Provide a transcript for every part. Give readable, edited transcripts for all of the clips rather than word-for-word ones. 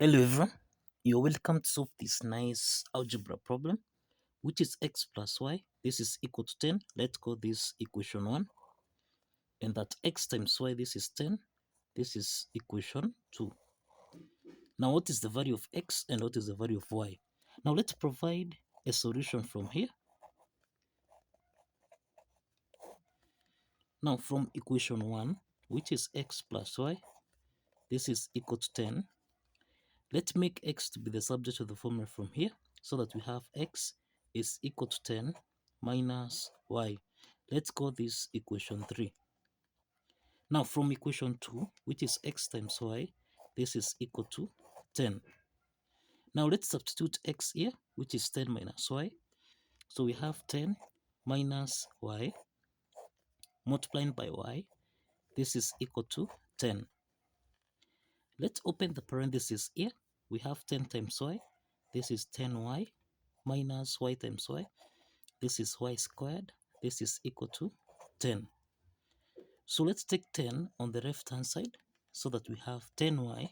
Hello everyone, you're welcome to solve this nice algebra problem, which is x plus y. This is equal to 10. Let's call this equation 1. And that x times y, this is 10. This is equation 2. Now what is the value of x and what is the value of y? Now let's provide a solution from here. Now from equation 1, which is x plus y, this is equal to 10. Let's make x to be the subject of the formula from here, so that we have x is equal to 10 minus y. Let's call this equation 3. Now from equation 2, which is x times y, this is equal to 10. Now let's substitute x here, which is 10 minus y. So we have 10 minus y multiplied by y. This is equal to 10. Let's open the parentheses here. We have 10 times y. This is 10y minus y times y. This is y squared. This is equal to 10. So let's take 10 on the left hand side, so that we have 10y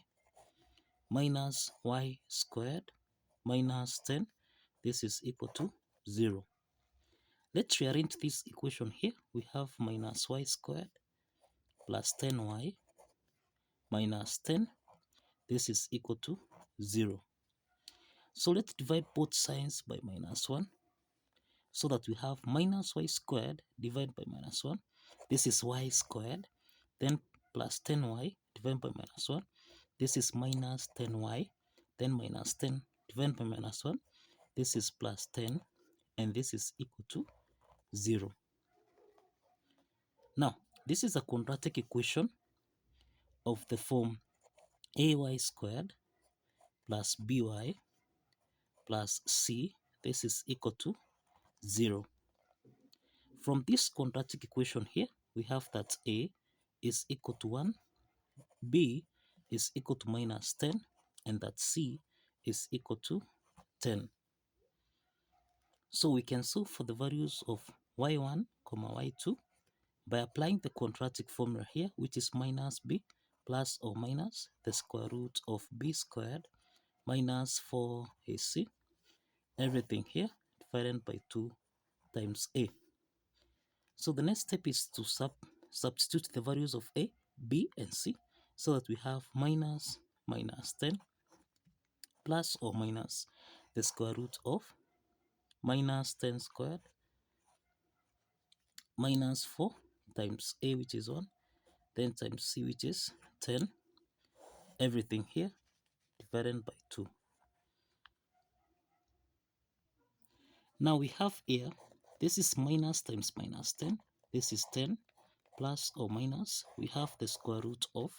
minus y squared minus 10. This is equal to 0. Let's rearrange this equation here. We have minus y squared plus 10y minus 10. This is equal to 0. So let's divide both sides by minus 1, so that we have minus y squared divided by minus 1. This is y squared, then plus 10y divided by minus 1. This is minus 10y, then minus 10 divided by minus 1. This is plus 10, and this is equal to 0. Now, this is a quadratic equation of the form ay squared plus by plus c. This is equal to 0. From this quadratic equation here, we have that a is equal to 1, b is equal to minus 10, and that c is equal to 10. So we can solve for the values of y1, y2 by applying the quadratic formula here, which is minus b plus or minus the square root of b squared minus 4ac, everything here divided by 2 times a. So the next step is to substitute the values of a, b, and c, so that we have minus 10 plus or minus the square root of minus 10 squared minus 4 times a, which is 1, then times c, which is 10, everything here divided by 2. Now we have here, this is minus times minus 10, this is 10, plus or minus, we have the square root of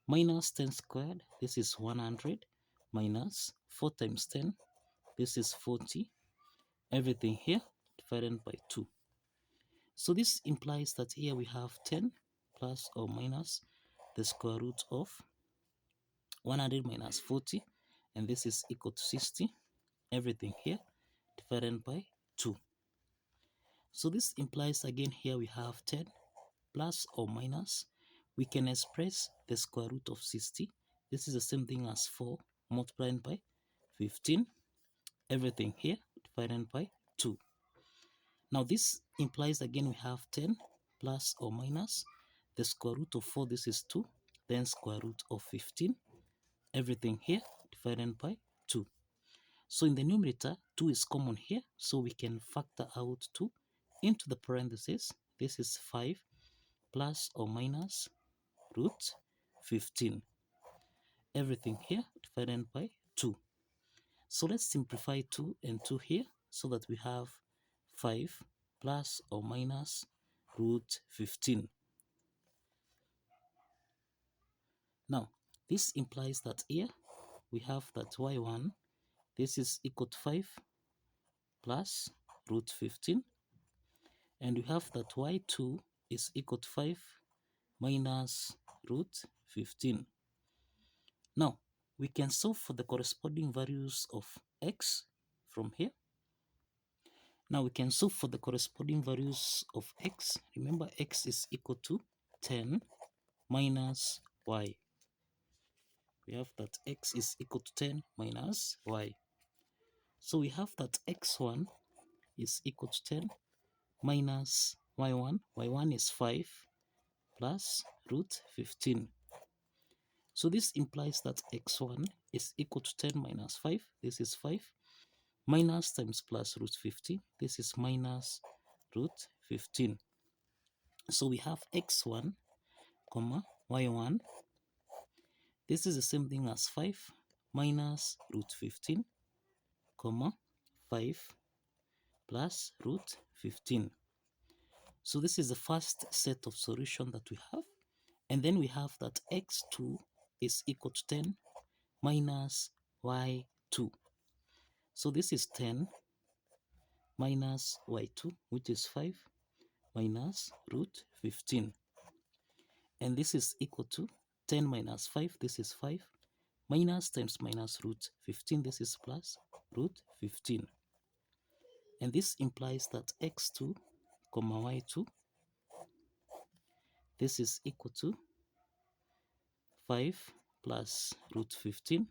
minus 10 squared, this is 100, minus 4 times 10, this is 40, everything here divided by 2. So this implies that here we have 10 plus or minus the square root of 100 minus 40, and this is equal to 60, everything here divided by 2. So this implies again here we have 10 plus or minus, we can express the square root of 60. This is the same thing as 4 multiplied by 15, everything here divided by 2. Now this implies again we have 10 plus or minus the square root of 4, this is 2, then square root of 15, everything here divided by 2. So in the numerator, 2 is common here, so we can factor out 2 into the parentheses. This is 5 plus or minus root 15. Everything here divided by 2. So let's simplify 2 and 2 here, so that we have 5 plus or minus root 15. Now, this implies that here we have that y1, this is equal to 5 plus root 15, and we have that y2 is equal to 5 minus root 15. Now, we can solve for the corresponding values of x from here. Now we can solve for the corresponding values of x. Remember, x is equal to 10 minus y. we have that x is equal to 10 minus y. So we have that x1 is equal to 10 minus y1. y1 is 5 plus root 15. So this implies that x1 is equal to 10 minus 5. This is 5 minus times plus root 15. This is minus root 15. So we have x1 comma y1. This is the same thing as 5 minus root 15 comma 5 plus root 15. So this is the first set of solution that we have. And then we have that x2 is equal to 10 minus y2. So this is 10 minus y2, which is 5 minus root 15. And this is equal to 10 minus 5, this is 5, minus times minus root 15, this is plus root 15. And this implies that x2 comma y2, this is equal to 5 plus root 15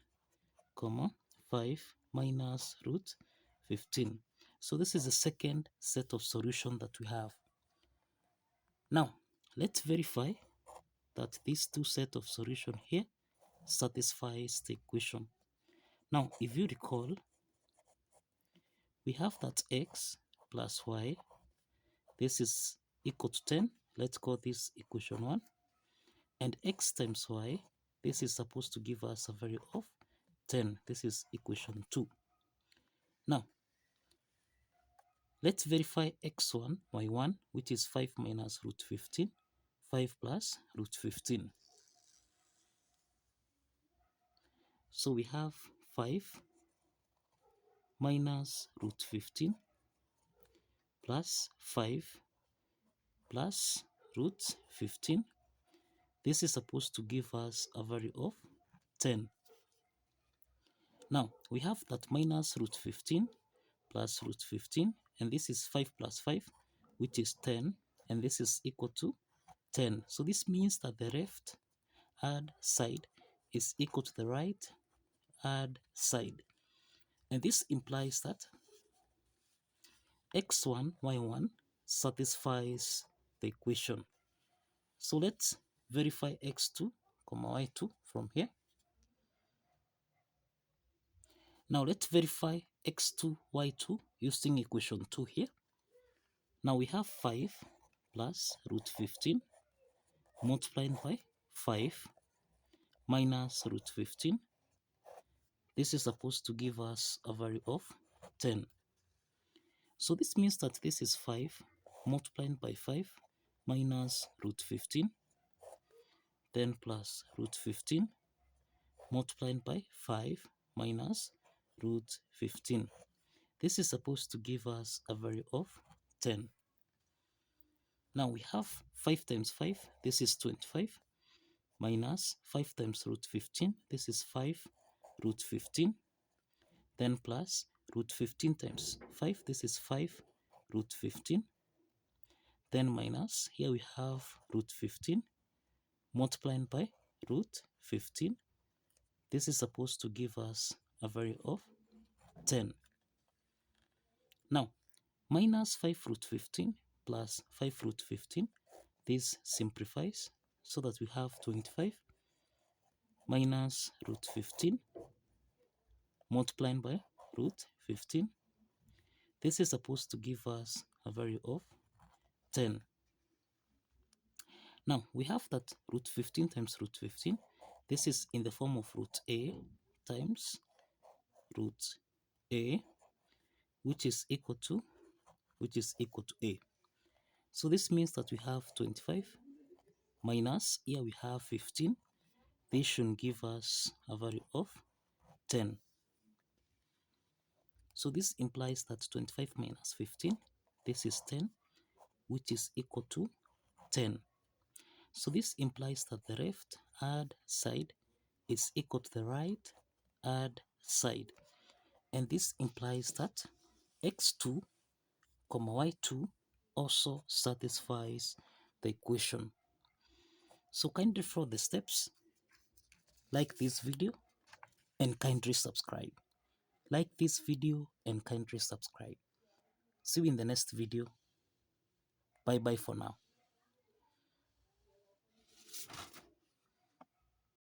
comma 5 minus root 15. So this is the second set of solution that we have. Now let's verify that these two set of solution here satisfies the equation. Now if you recall, we have that x plus y, this is equal to 10. Let's call this equation 1. And x times y, this is supposed to give us a value of 10. This is equation 2. Now let's verify x1, y1, which is 5 minus root 15, 5 plus root 15. So we have 5 minus root 15 plus 5 plus root 15. This is supposed to give us a value of 10. Now we have that minus root 15 plus root 15, and this is 5 plus 5, which is 10, and this is equal to 10. So this means that the left hand side is equal to the right hand side. And this implies that x1, y1 satisfies the equation. So let's verify x2, y2 from here. Now let's verify x2, y2 using equation 2 here. Now we have 5 plus root 15 multiplied by 5 minus root 15. This is supposed to give us a value of 10. So this means that this is 5 multiplied by 5 minus root 15, then plus root 15 multiplied by 5 minus root 15. This is supposed to give us a value of 10. Now we have 5 times 5, this is 25, minus 5 times root 15, this is 5 root 15, then plus root 15 times 5, this is 5 root 15, then minus, here we have root 15 multiplied by root 15. This is supposed to give us a value of 10. Now, minus 5 root 15 plus 5 root 15, this simplifies so that we have 25 minus root 15 multiplied by root 15. This is supposed to give us a value of 10. Now, we have that root 15 times root 15. This is in the form of root a times root a, which is equal to a. So this means that we have 25 minus, here we have 15. This should give us a value of 10. So this implies that 25 minus 15, this is 10, which is equal to 10. So this implies that the left hand side is equal to the right hand side. And this implies that x2, y2 also satisfies the equation. So kindly follow the steps Like this video and kindly subscribe. Like this video and kindly subscribe. See you in the next video. Bye bye for now.